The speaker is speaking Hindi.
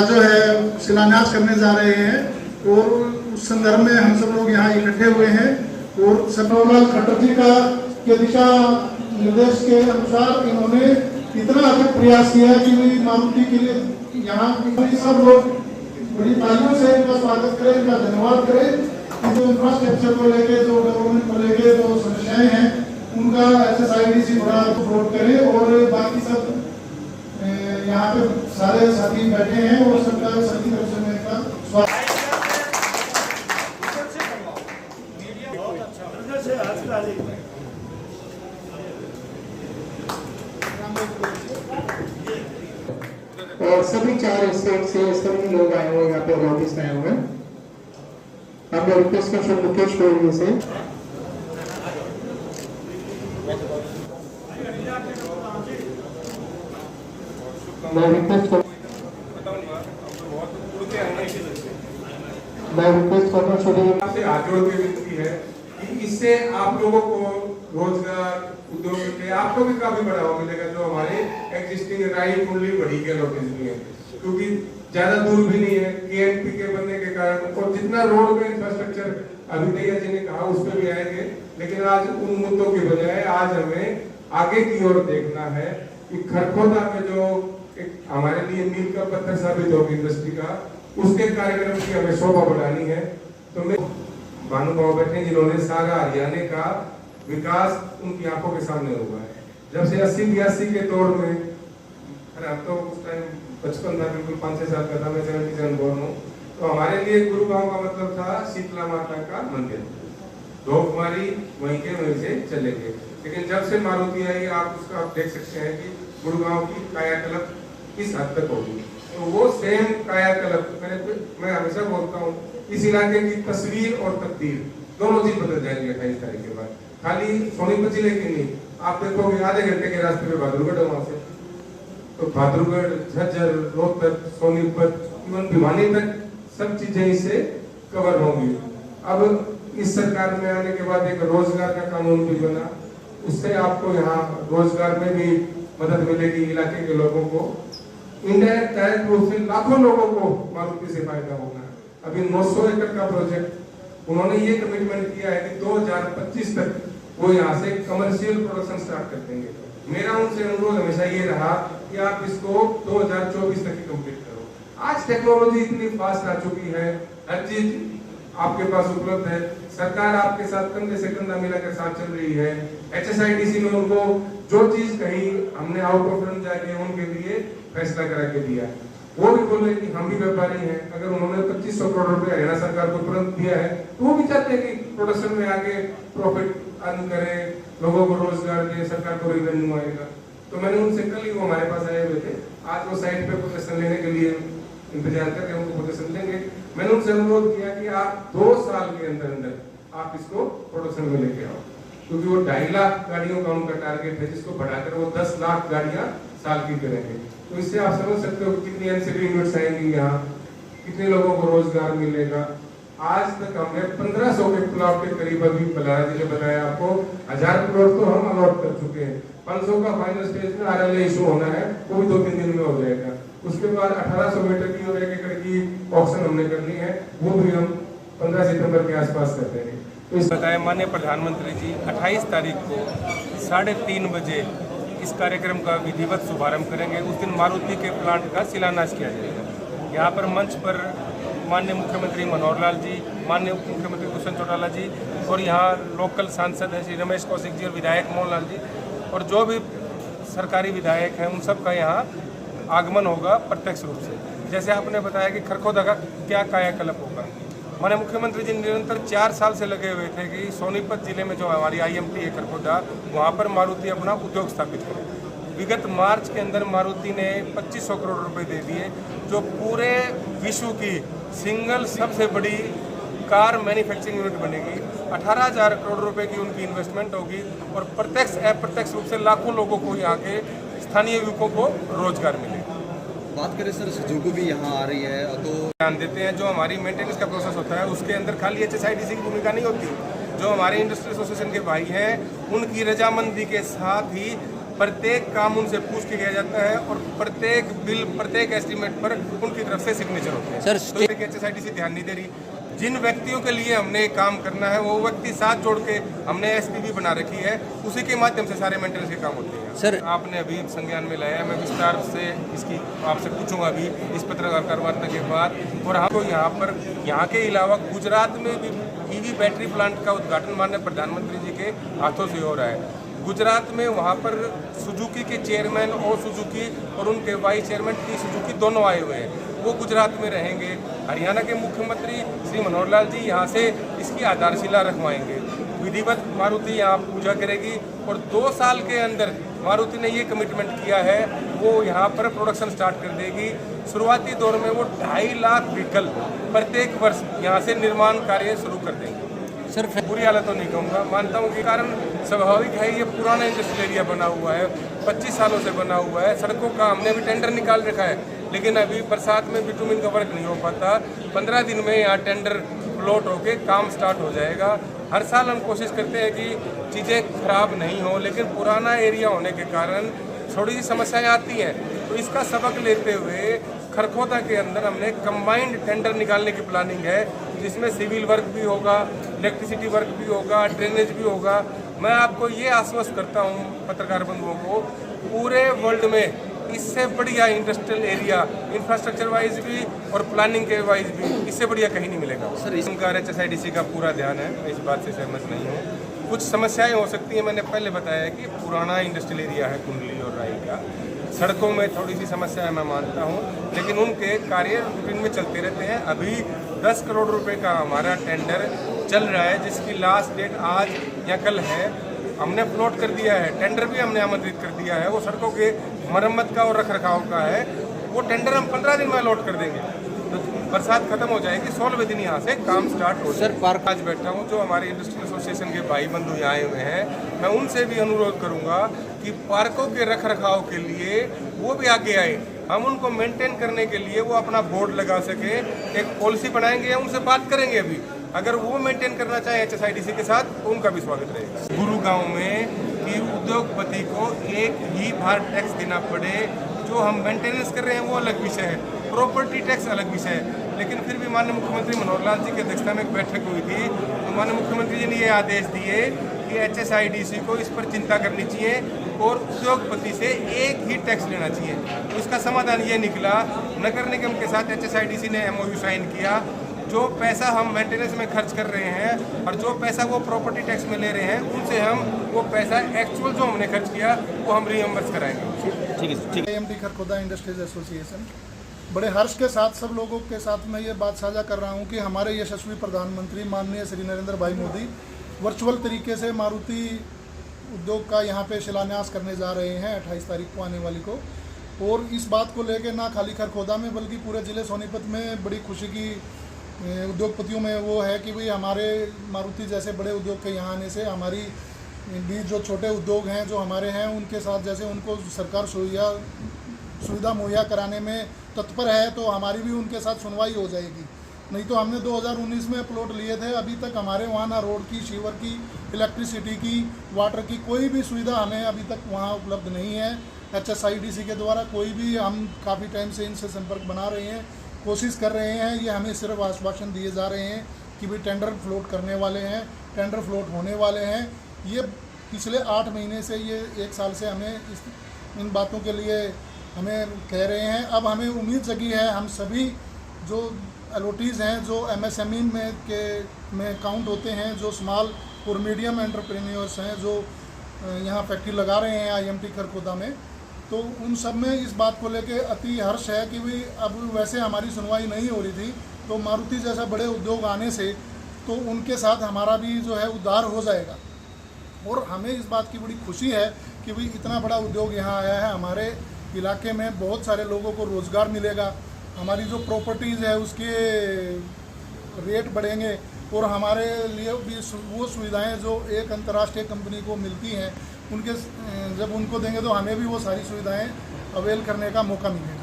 जो है शिलान्यास करने जा रहे हैं और उस संदर्भ में हम सब लोग यहाँ इकट्ठे हुए हैं और मनोहरलाल खट्टर जी के दिशा निर्देश के अनुसार इन्होंने इतना अधिक प्रयास किया है कि मारुति के लिए यहाँ सब लोग बड़ी तालियों से इनका स्वागत करें, इनका धन्यवाद करें। जो इंफ्रास्ट्रक्चर को लेके, जो गवर्नमेंट को लेके जो समस्याएं हैं उनका HSIDC बड़ा सपोर्ट करे और बाकी सब यहाँ पे सारे साथी बैठे हैं और सबका सभी तरफ से मैं इनका स्वागत। और सभी 4 स्टेट से सभी लोग आए हुए यहाँ पे ऑफिस आए हुए हैं। आप मैं रिक्वेस्ट कर सकते मुकेश गोयल से मैं रिक्वेस्ट करना चाहिए हाथ जोड़ के विनती है कि इससे आप लोगों को रोजगार उद्योग के आप लोगों को काफी बढ़ावा मिलेगा। जो हमारे एग्जिस्टिंग राई कुंडली बढ़ी के लोकेशन भी है, क्योंकि ज्यादा दूर भी नहीं है KNP के बनने के कारण। और जितना रोड का इंफ्रास्ट्रक्चर अभी भैया जी ने कहा उस पर भी आएंगे, लेकिन आज उन मुद्दों की बजाय आज हमें आगे की ओर देखना है कि खरखोदा में जो एक हमारे लिए मील का पत्थर साबित होगी इंडस्ट्री का, उसके कार्यक्रम की हमें शोभा बढ़ानी है। तो मैं भानुभाव बैठे जिन्होंने सारा हरियाणा का विकास उनकी आंखों के सामने हुआ है। जब से 80-82 के दौर में, अरे अब तो उस टाइम 55 था, बिल्कुल 5-6 साल का था, मैं 77 बोर्न हूँ। तो हमारे लिए गुरुगांव का मतलब था शीतला माता का मंदिर, दो कुमारी वहीं के वहीं से चले गए। लेकिन जब से मारुति आई आप देख सकते हैं कि गुरुगांव की कायाकल्प किस हद तक होगी। तो वो सेम कायाकल्प मैं हमेशा बोलता हूँ, इस इलाके की तस्वीर और तकदीर दोनों चीज बदल जाएंगे 28 तारीख के बाद। खाली सोनीपत जिले की नहीं, आप देखोगे आधे घंटे के रास्ते में बहादुरगढ़ है वहां से, तो बहादुरगढ़, झज्जर, रोहतक, सोनीपत, इवन भिवानी तक सब चीजें इससे कवर होंगी। अब इस सरकार में आने के बाद एक रोजगार का कानून भी बना, उससे आपको यहाँ रोजगार में भी मदद मिलेगी। इलाके के लोगों को इनडायरेक्ट डायरेक्ट रूप से लाखों लोगों को मारुति से फायदा होगा। अभी 900 एकड़ का प्रोजेक्ट उन्होंने ये कमिटमेंट किया है कि 2025 तक वो यहाँ से कमर्शियल प्रोडक्शन स्टार्ट कर देंगे। मेरा उनसे अनुरोध हमेशा ये रहा कि आप इसको 2024 तक ही कंप्लीट करो। आज टेक्नोलॉजी इतनी फास्ट आ चुकी है, हर चीज आपके पास उपलब्ध है, सरकार आपके साथ कंधे से कंधा मिलाकर साथ चल रही है। HSIDC में उनको जो चीज कहीं हमने आउट ऑफ रन जाके उनके लिए फैसला करा के दिया। वो भी बोले कि हम भी व्यापारी हैं, अगर उन्होंने 2500 करोड़ रुपए हरियाणा सरकार को तुरंत दिया है तो वो भी चाहते हैं कि प्रोडक्शन में आगे प्रॉफिट अर्न करें, लोगों को रोजगार दे, सरकार को रेवेन्यू आएगा। तो मैंने उनसे कल ही वो हमारे पास आए हुए थे, आज वो साइट पे पोजीशन लेने के लिए इंतजार कर रहे हैं, उनको पोजीशन देंगे। मैंने उनसे अनुरोध किया कि आप 2 साल के अंदर अंदर आप इसको प्रोडक्शन में लेके आओ, क्योंकि वो 2.5 लाख गाड़ियों का उनका टारगेट है, जिसको बढ़ाकर वो 10 लाख गाड़ियां साल की करेंगे। तो इससे आप समझ सकते हो कितनी एनसीबी यूनिट्स आएंगी यहाँ, कितने लोगों को रोजगार मिलेगा। आज तक हमने 1500 के प्लॉट के करीब अभी बलारा जी ने बताया आपको 1000 प्लॉट तो हम अलॉट कर चुके हैं। 500 का फाइनल स्टेज में RLA इशू होना है, वो भी 2-3 दिन में हो जाएगा। उसके बाद 1800 मीटर की और 1 एकड़ की ऑक्शन हमने करनी है, वो भी हम 15 सितंबर के आसपास कर देंगे। तो इस बताया माननीय प्रधानमंत्री जी 28 तारीख को 3:30 बजे इस कार्यक्रम का विधिवत शुभारंभ करेंगे। उस दिन मारुति के प्लांट का शिलान्यास किया जाएगा। यहाँ पर मंच पर माननीय मुख्यमंत्री मनोहरलाल जी, माननीय उप मुख्यमंत्री दुष्यंत चौटाला जी और यहाँ लोकल सांसद हैं श्री रमेश कौशिक जी और विधायक मोहनलाल जी और जो भी सरकारी विधायक हैं उन सब का यहाँ आगमन होगा प्रत्यक्ष रूप से। जैसे आपने बताया कि खरखोदा का क्या कायाकल्प होगा, माननीय मुख्यमंत्री जी निरंतर 4 साल से लगे हुए थे कि सोनीपत जिले में जो हमारी IMT है खरखोदा, वहाँ पर मारुति अपना उद्योग स्थापित करे। विगत मार्च के अंदर मारुति ने 2500 करोड़ रुपए दे दिए, जो पूरे विश्व की सिंगल सबसे बड़ी कार मैन्युफैक्चरिंग यूनिट बनेगी। 18,000 करोड़ रुपए की उनकी इन्वेस्टमेंट होगी और प्रत्यक्ष अप्रत्यक्ष रूप से लाखों लोगों को यहाँ के स्थानीय युवकों को रोजगार मिलेगा। बात करें सर सुजुकी भी यहाँ आ रही है तो ध्यान देते हैं, जो हमारी मेंटेनेंस का प्रोसेस होता है उसके अंदर खाली HSIDC की भूमिका नहीं होती। जो हमारे इंडस्ट्री एसोसिएशन के भाई हैं उनकी रजामंदी के साथ ही प्रत्येक काम उनसे पूछ के किया जाता है और प्रत्येक बिल, प्रत्येक एस्टीमेट पर उनकी तरफ से सिग्नेचर होते हैं। सर, तो HSIDC ध्यान नहीं दे रही। जिन व्यक्तियों के लिए हमने काम करना है वो व्यक्ति साथ जोड़ के हमने SPV बना रखी है, उसी के माध्यम से सारे मेंटेनेंस के काम होते हैं। सर, आपने अभी संज्ञान में लाया, मैं विस्तार से इसकी आपसे पूछूंगा अभी इस पत्रकार वार्ता के बाद। और हमको यहाँ के अलावा गुजरात में भी EV बैटरी प्लांट का उद्घाटन माननीय प्रधानमंत्री जी के हाथों से हो रहा है। गुजरात में वहाँ पर सुजुकी के चेयरमैन और सुजुकी और उनके वाइस चेयरमैन टी सुजुकी दोनों आए हुए हैं, वो गुजरात में रहेंगे। हरियाणा के मुख्यमंत्री श्री मनोहर लाल जी यहाँ से इसकी आधारशिला रखवाएंगे। विधिवत मारुति यहाँ पूजा करेगी और 2 साल के अंदर मारुति ने ये कमिटमेंट किया है वो यहाँ पर प्रोडक्शन स्टार्ट कर देगी। शुरुआती दौर में वो 2.5 लाख व्हीकल प्रत्येक वर्ष यहाँ से निर्माण कार्य शुरू कर देंगे। सर, बुरी हालत तो नहीं कहूँगा, मानता हूँ कि कारण स्वाभाविक है, ये पुराना इंडस्ट्रियल एरिया बना हुआ है, 25 सालों से बना हुआ है। सड़कों का हमने भी टेंडर निकाल रखा है, लेकिन अभी बरसात में बिटुमिन का वर्क नहीं हो पाता। 15 दिन में यहाँ टेंडर प्लॉट होके काम स्टार्ट हो जाएगा। हर साल हम कोशिश करते हैं कि चीज़ें खराब नहीं हो, लेकिन पुराना एरिया होने के कारण थोड़ी सी समस्याएं आती हैं। तो इसका सबक लेते हुए खरखोदा के अंदर हमने कंबाइंड टेंडर निकालने की प्लानिंग है, जिसमें सिविल वर्क भी होगा, इलेक्ट्रिसिटी वर्क भी होगा, ड्रेनेज भी होगा। मैं आपको ये आश्वस्त करता हूँ पत्रकार बंधुओं को, पूरे वर्ल्ड में इससे बढ़िया इंडस्ट्रियल एरिया इंफ्रास्ट्रक्चर वाइज भी और प्लानिंग के वाइज भी इससे बढ़िया कहीं नहीं मिलेगा। सर, इसका HSIDC का पूरा ध्यान है, मैं इस बात से सहमत नहीं हूँ। कुछ समस्याएं हो सकती हैं, मैंने पहले बताया कि पुराना इंडस्ट्रियल एरिया है कुंडली और राई का, सड़कों में थोड़ी सी समस्या है मैं मानता हूँ, लेकिन उनके कार्य रूटीन में चलते रहते हैं। अभी 10 करोड़ रुपए का हमारा टेंडर चल रहा है, जिसकी लास्ट डेट आज या कल है। हमने प्लॉट कर दिया है, टेंडर भी हमने आमंत्रित कर दिया है। वो सड़कों के मरम्मत का और रखरखाव का है। वो टेंडर हम 15 दिन में अलॉट कर देंगे, तो बरसात खत्म हो जाएगी, 16वें दिन यहाँ से काम स्टार्ट हो सर, पार्क आज बैठा हूँ जो हमारे इंडस्ट्रियल एसोसिएशन के भाई बंधु यहाँ आए हुए हैं, मैं उनसे भी अनुरोध करूँगा कि पार्कों के रखरखाव के लिए वो भी आगे आए। हम उनको मेंटेन करने के लिए वो अपना बोर्ड लगा सके, एक पॉलिसी बनाएंगे, उनसे बात करेंगे। अभी अगर वो मेंटेन करना चाहे HSIDC के साथ तो उनका भी स्वागत रहेगा। गुरुगांव में कि उद्योगपति को एक ही बार टैक्स देना पड़े, जो हम मेंटेनेंस कर रहे हैं वो अलग विषय है, प्रॉपर्टी टैक्स अलग विषय है। लेकिन फिर भी माननीय मुख्यमंत्री मनोहर लाल जी की अध्यक्षता में एक बैठक हुई थी, तो माननीय मुख्यमंत्री जी ने ये आदेश दिए कि HSIDC को इस पर चिंता करनी चाहिए और उद्योगपति से एक ही टैक्स लेना चाहिए। तो इसका समाधान ये निकला, नगर निगम के साथ HSIDC ने MOU साइन किया। जो पैसा हम मेंटेनेंस में खर्च कर रहे हैं और जो पैसा वो प्रॉपर्टी टैक्स में ले रहे हैं, उनसे हम वो पैसा एक्चुअल जो हमने खर्च किया वो हम रीइंबर्स कराएंगे। ठीक है, ठीक। AMT खरखोदा इंडस्ट्रीज एसोसिएशन बड़े हर्ष के साथ सब लोगों के साथ मैं ये बात साझा कर रहा हूँ कि हमारे यशस्वी प्रधानमंत्री माननीय श्री नरेंद्र भाई मोदी वर्चुअल तरीके से मारुति उद्योग का यहाँ पे शिलान्यास करने जा रहे हैं 28 तारीख को आने वाली को। और इस बात को लेकर ना खाली खरखोदा में बल्कि पूरे ज़िले सोनीपत में बड़ी खुशी की उद्योगपतियों में वो है कि भाई हमारे मारुति जैसे बड़े उद्योग के यहाँ आने से हमारी भी जो छोटे उद्योग हैं जो हमारे हैं उनके साथ जैसे उनको सरकार सुविधा मुहैया कराने में तत्पर है, तो हमारी भी उनके साथ सुनवाई हो जाएगी। नहीं तो हमने 2019 में प्लॉट लिए थे, अभी तक हमारे वहाँ ना रोड की, सीवर की, इलेक्ट्रिसिटी की, वाटर की कोई भी सुविधा हमें अभी तक वहाँ उपलब्ध नहीं है। HSIDC के द्वारा कोई भी, हम काफ़ी टाइम से इनसे संपर्क बना रहे हैं, कोशिश कर रहे हैं। ये हमें सिर्फ आश्वासन दिए जा रहे हैं कि भाई टेंडर फ्लोट करने वाले हैं, टेंडर फ्लोट होने वाले हैं। ये पिछले 8 महीने से, ये 1 साल से हमें इन बातों के लिए हमें कह रहे हैं। अब हमें उम्मीद जगी है, हम सभी जो LOTs हैं जो MSME में काउंट होते हैं, जो स्मॉल और मीडियम एंटरप्रेन्योर्स हैं जो यहाँ फैक्ट्री लगा रहे हैं IMT खरखोदा में, तो उन सब में इस बात को लेके अति हर्ष है कि भाई अब वैसे हमारी सुनवाई नहीं हो रही थी, तो मारुति जैसा बड़े उद्योग आने से तो उनके साथ हमारा भी जो है उद्धार हो जाएगा। और हमें इस बात की बड़ी खुशी है कि भाई इतना बड़ा उद्योग यहाँ आया है, हमारे इलाके में बहुत सारे लोगों को रोज़गार मिलेगा, हमारी जो प्रॉपर्टीज़ है उसके रेट बढ़ेंगे और हमारे लिए भी वो सुविधाएं जो एक अंतर्राष्ट्रीय कंपनी को मिलती हैं, उनके जब उनको देंगे तो हमें भी वो सारी सुविधाएं अवेल करने का मौका मिलेगा।